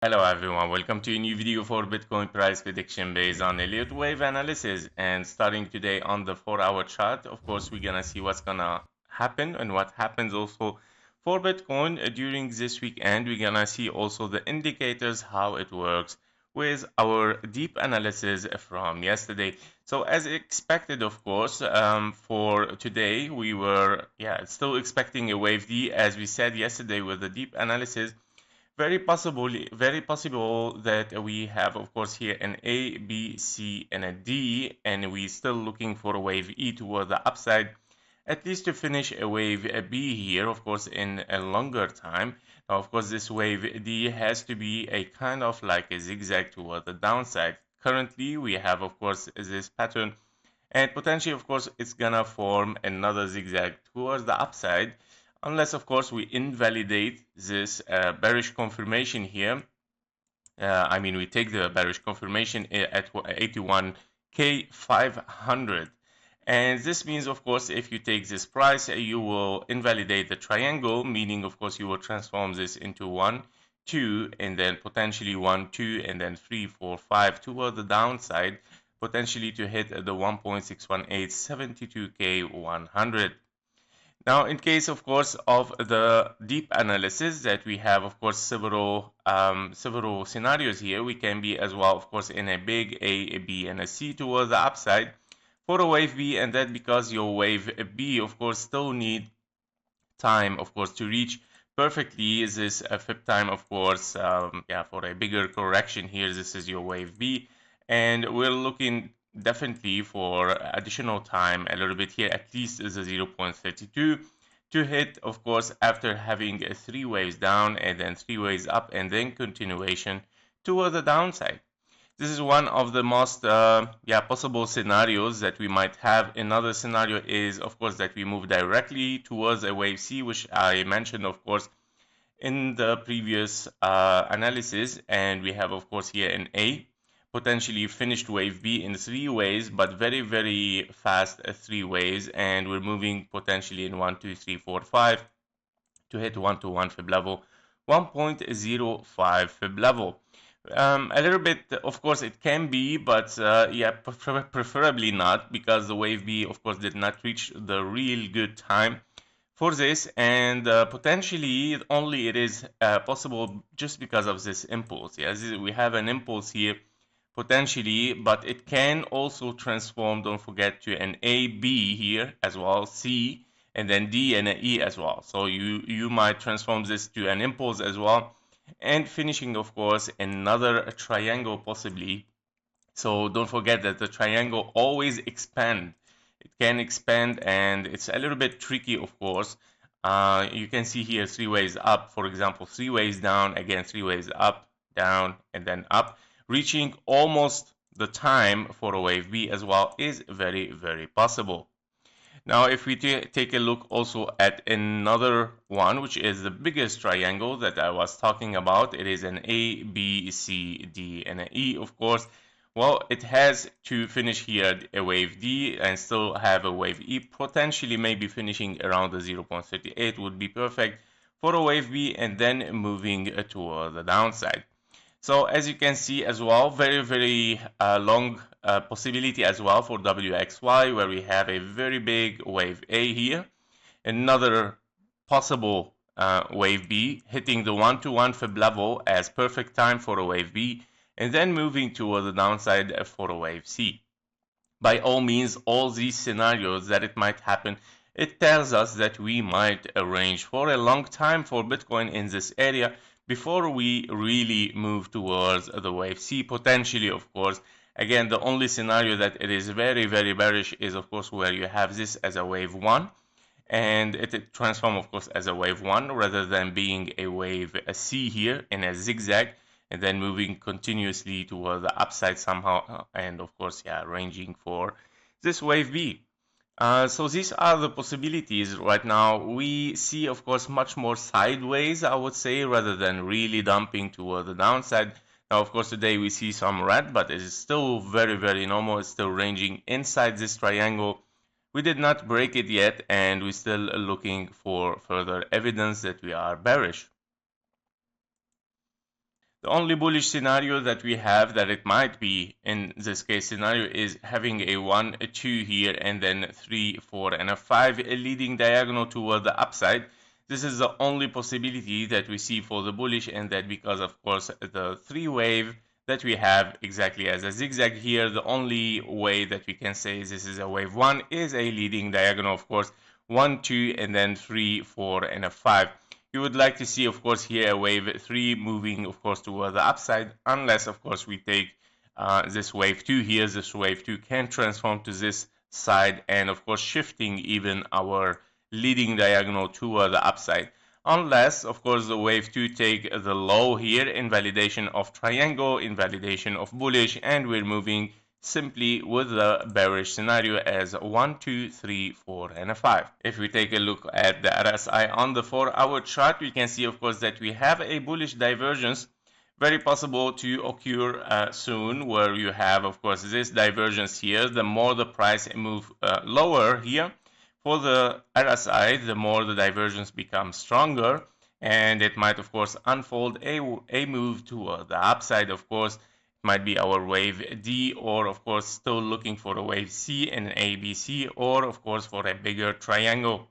Hello everyone, welcome to a new video for Bitcoin price prediction based on Elliott wave analysis. And starting today on the 4-hour chart, of course, we're gonna see what's gonna happen and what happens also for Bitcoin during this weekend. We're gonna see also the indicators, how it works with our deep analysis from yesterday. So as expected, of course, for today, we were still expecting a wave D, as we said yesterday with the deep analysis. Very possible that we have, of course, here an A, B, C, and a D, and we're still looking for a wave E toward the upside, at least to finish a wave B here, of course, in a longer time. Now, of course, this wave D has to be a kind of like a zigzag toward the downside. Currently, we have, of course, this pattern, and potentially, of course, it's gonna form another zigzag towards the upside, unless, of course, we invalidate this bearish confirmation here. I mean, we take the bearish confirmation at 81K500. And this means, of course, if you take this price, you will invalidate the triangle, meaning, of course, you will transform this into 1, 2, and then potentially 1, 2, and then 3, 4, 5 toward the downside, potentially to hit the 1.61872K100. Now, in case, of course, of the deep analysis that we have, of course, several scenarios here. We can be as well, of course, in a big A, B, and a C towards the upside for a wave B, and that because your wave B, of course, still need time, of course, to reach perfectly this fib time, of course, for a bigger correction here. This is your wave B, and we're looking definitely for additional time a little bit here, at least is a 0.32 to hit, of course, after having 3 waves down and then 3 waves up and then continuation toward the downside. This is one of the most possible scenarios that we might have. Another scenario is, of course, that we move directly towards a wave C, which I mentioned, of course, in the previous analysis. And we have, of course, here an A, potentially finished wave B in 3 waves, but very, very fast 3 waves. And we're moving potentially in 1, 2, 3, 4, 5 to hit 1-to-1 fib level, 1.05 fib level. A little bit, of course, it can be, but preferably not, because the wave B, of course, did not reach the real good time for this, and potentially only it is possible just because of this impulse. Yes, we have an impulse here potentially, but it can also transform, don't forget, to an A, B here as well, C, and then D and an E as well. So you might transform this to an impulse as well, and finishing, of course, another triangle possibly. So don't forget that the triangle always expand. It can expand, and it's a little bit tricky, of course. You can see here 3 waves up, for example, 3 waves down, again 3 waves up, down, and then up. Reaching almost the time for a wave B as well is very, very possible. Now, if we take a look also at another one, which is the biggest triangle that I was talking about, it is an A, B, C, D, and an E, of course. Well, it has to finish here a wave D and still have a wave E, potentially maybe finishing around the 0.38 would be perfect for a wave B, and then moving toward the downside. So as you can see as well, very, very long possibility as well for WXY, where we have a very big wave A here. Another possible wave B, hitting the 1-to-1 fib level as perfect time for a wave B, and then moving toward the downside for a wave C. By all means, all these scenarios that it might happen, it tells us that we might arrange for a long time for Bitcoin in this area before we really move towards the wave C, potentially, of course. Again, the only scenario that it is very, very bearish is, of course, where you have this as a wave 1, and it transform, of course, as a wave 1 rather than being a wave C here in a zigzag, and then moving continuously toward the upside somehow, and of course, ranging for this wave B. So these are the possibilities right now. We see, of course, much more sideways, I would say, rather than really dumping toward the downside. Now, of course, today we see some red, but it is still very, very normal. It's still ranging inside this triangle. We did not break it yet, and we're still looking for further evidence that we are bearish. The only bullish scenario that we have that it might be in this case scenario is having a 1, a 2 here, and then 3, 4, and a 5, a leading diagonal toward the upside. This is the only possibility that we see for the bullish, and that because of course the 3 wave that we have exactly as a zigzag here, the only way that we can say this is a wave 1 is a leading diagonal, of course, 1, 2, and then 3, 4, and a 5. You would like to see, of course, here a wave 3 moving, of course, toward the upside, unless, of course, we take this wave 2 here. This wave 2 can transform to this side and, of course, shifting even our leading diagonal toward the upside. Unless, of course, the wave 2 take the low here, invalidation of triangle, invalidation of bullish, and we're moving simply with the bearish scenario as 1, 2, 3, 4, and a 5. If we take a look at the RSI on the 4-hour chart, we can see, of course, that we have a bullish divergence, very possible to occur soon, where you have, of course, this divergence here. The more the price move lower here, for the RSI, the more the divergence becomes stronger, and it might, of course, unfold a move toward the upside. Of course, it might be our wave D, or of course, still looking for a wave C and ABC, or of course, for a bigger triangle.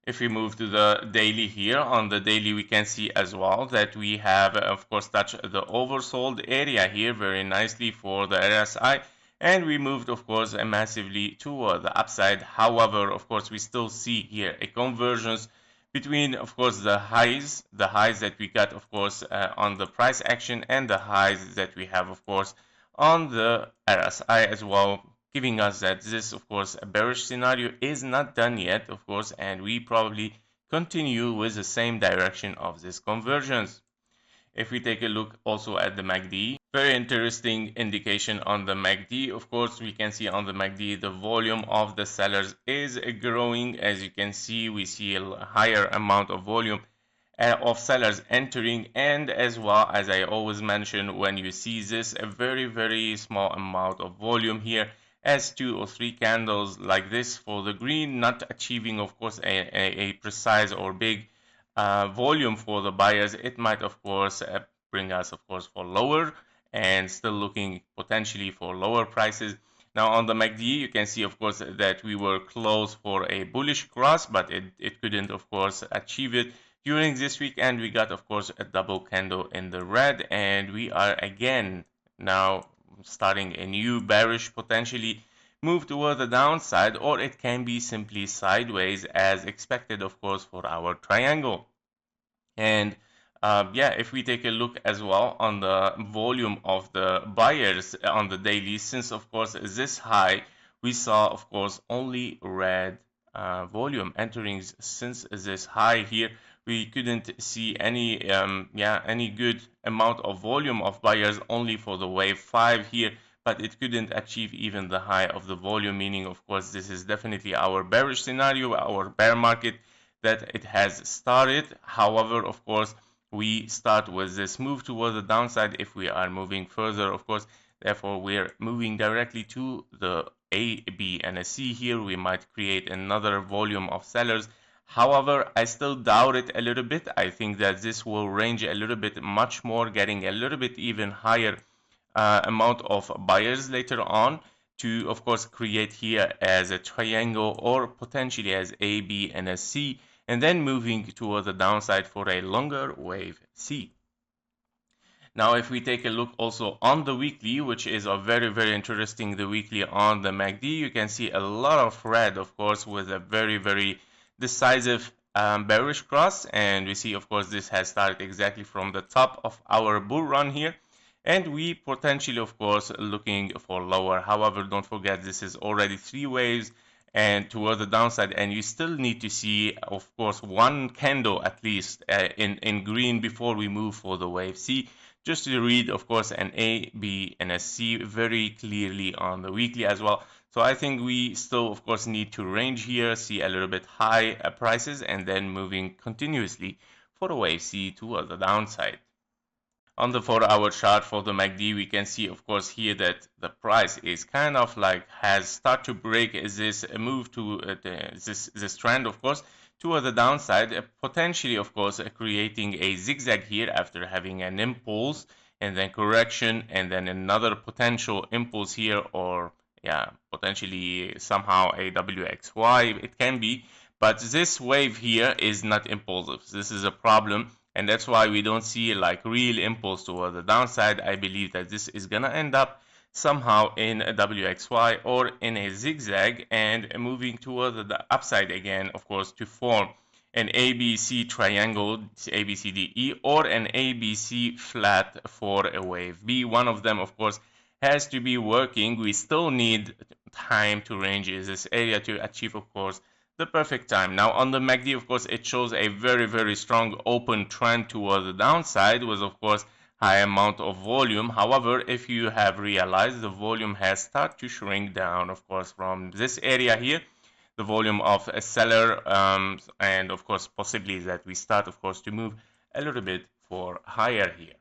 If we move to the daily here, on the daily we can see as well that we have, of course, touched the oversold area here very nicely for the RSI, and we moved, of course, massively toward the upside. However, of course, we still see here a convergence between, of course, the highs that we got, of course, on the price action, and the highs that we have, of course, on the RSI as well, giving us that this, of course, a bearish scenario is not done yet, of course, and we probably continue with the same direction of this convergence. If we take a look also at the MACD, very interesting indication on the MACD. Of course, we can see on the MACD the volume of the sellers is growing. As you can see, we see a higher amount of volume of sellers entering, and as well as I always mention, when you see this a very small amount of volume here, as 2 or 3 candles like this for the green, not achieving, of course, a precise or big volume for the buyers, it might, of course, bring us, of course, for lower, and still looking potentially for lower prices. Now on the MACD, you can see, of course, that we were close for a bullish cross, but it couldn't, of course, achieve it during this week, and we got, of course, a double candle in the red, and we are again now starting a new bearish, potentially move toward the downside, or it can be simply sideways as expected, of course, for our triangle. And yeah, if we take a look as well on the volume of the buyers on the daily, since of course this high, we saw, of course, only red volume entering since this high here. We couldn't see any any good amount of volume of buyers, only for the wave 5 here, but it couldn't achieve even the high of the volume, meaning, of course, this is definitely our bearish scenario, our bear market that it has started. However, of course, we start with this move toward the downside if we are moving further, of course. Therefore, we're moving directly to the A, B, and a C here. We might create another volume of sellers. However, I still doubt it a little bit. I think that this will range a little bit much more, getting a little bit even higher amount of buyers later on to, of course, create here as a triangle, or potentially as A, B, and a C, and then moving toward the downside for a longer wave C. Now, if we take a look also on the weekly, which is a very interesting, the weekly on the MACD, you can see a lot of red, of course, with a very decisive bearish cross. And we see, of course, this has started exactly from the top of our bull run here. And we potentially, of course, looking for lower. However, don't forget, this is already 3 waves and toward the downside, and you still need to see, of course, 1 candle at least in green before we move for the wave C, just to read, of course, an A, B, and a C very clearly on the weekly as well. So I think we still, of course, need to range here, see a little bit high prices, and then moving continuously for the wave C toward the downside. On the 4-hour chart for the MACD, we can see, of course, here that the price is kind of like has started to break this move to this trend, of course, toward the downside, potentially, of course, creating a zigzag here after having an impulse and then correction and then another potential impulse here, or yeah, potentially somehow a WXY it can be. But this wave here is not impulsive. This is a problem, and that's why we don't see like real impulse toward the downside. I believe that this is gonna end up somehow in a WXY or in a zigzag and moving toward the upside again, of course, to form an ABC triangle, ABCDE, or an ABC flat for a wave B. One of them, of course, has to be working. We still need time to range in this area to achieve, of course, the perfect time. Now on the MACD, of course, it shows a very strong open trend toward the downside with, of course, high amount of volume. However, if you have realized, the volume has started to shrink down, of course, from this area here, the volume of a seller, and of course possibly that we start, of course, to move a little bit for higher here.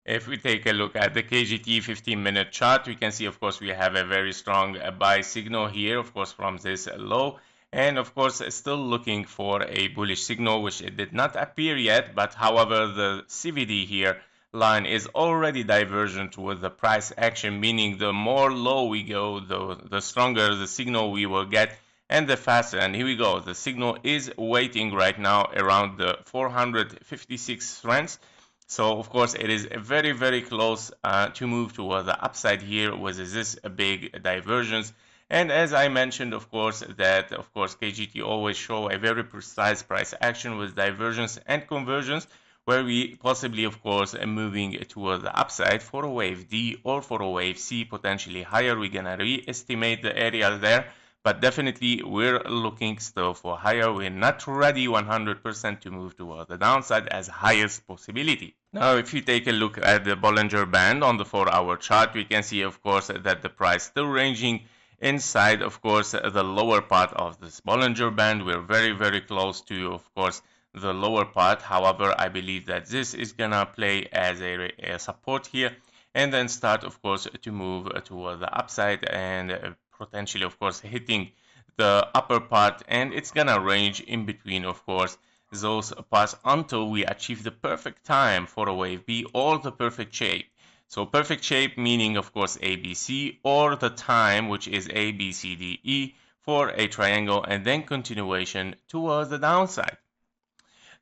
If we take a look at the KGT 15-minute chart, we can see, of course, we have a very strong buy signal here, of course, from this low, and of course still looking for a bullish signal, which it did not appear yet. But however, the CVD here line is already divergent with the price action, meaning the more low we go, the stronger the signal we will get and the faster. And here we go, the signal is waiting right now around the 456 strengths. So of course it is very close to move toward the upside here with this big divergence. And as I mentioned, of course, that of course KGT always show a very precise price action with divergence and convergence, where we possibly, of course, are moving toward the upside for a wave D or for a wave C, potentially higher. We're gonna re-estimate the area there, but definitely we're looking still for higher. We're not ready 100% to move toward the downside as highest possibility. Now, if you take a look at the Bollinger Band on the 4-hour chart, we can see, of course, that the price still ranging inside, of course, the lower part of this Bollinger Band. We're very close to, of course, the lower part. However, I believe that this is gonna play as a support here and then start, of course, to move toward the upside and potentially, of course, hitting the upper part, and it's gonna range in between, of course, those parts until we achieve the perfect time for a wave B or the perfect shape. So perfect shape meaning, of course, ABC, or the time, which is ABCDE for a triangle, and then continuation towards the downside.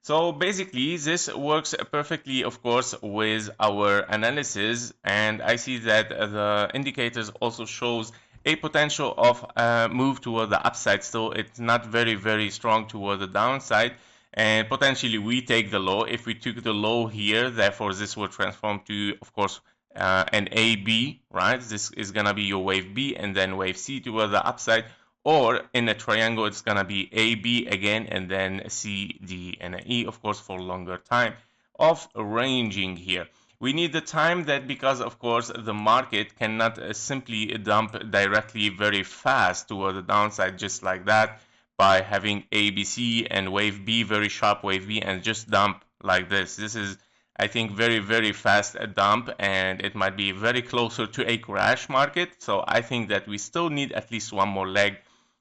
So basically this works perfectly, of course, with our analysis, and I see that the indicators also shows a potential of move toward the upside. Still, it's not very strong toward the downside, and potentially we take the low. If we took the low here, therefore this will transform to, of course, an AB, right? This is gonna be your wave B and then wave C toward the upside, or in a triangle it's gonna be AB again and then C, D, and E, of course, for longer time of ranging here. We need the time that, because of course the market cannot simply dump directly very fast toward the downside just like that by having ABC and wave B, very sharp wave B, and just dump like this. This is, I think, very fast dump, and it might be very closer to a crash market. So I think that we still need at least one more leg,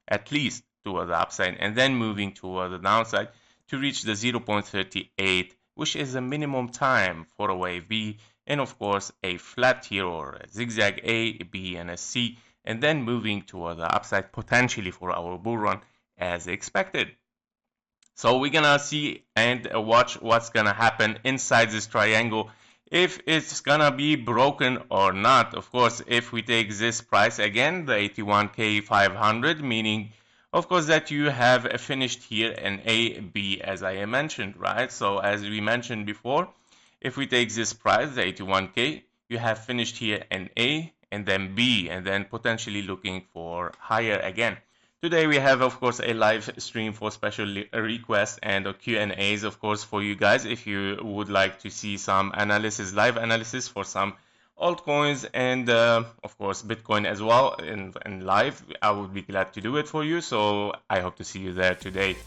at least toward the upside, and then moving toward the downside to reach the 0.38, which is the minimum time for a wave B, and of course a flat here or a zigzag A, B, and a C, and then moving toward the upside potentially for our bull run as expected. So we're gonna see and watch what's gonna happen inside this triangle, if it's gonna be broken or not. Of course, if we take this price again, the 81K 500, meaning of course that you have finished here an A, B, as I mentioned, right? So as we mentioned before, if we take this price, the 81K, you have finished here an A and then B, and then potentially looking for higher again. Today we have, of course, a live stream for special requests and Q&As, of course, for you guys. If you would like to see some analysis, live analysis for some altcoins and, of course, Bitcoin as well in live, I would be glad to do it for you. So I hope to see you there today.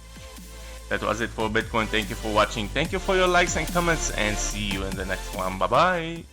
That was it for Bitcoin. Thank you for watching. Thank you for your likes and comments, and see you in the next one. Bye-bye.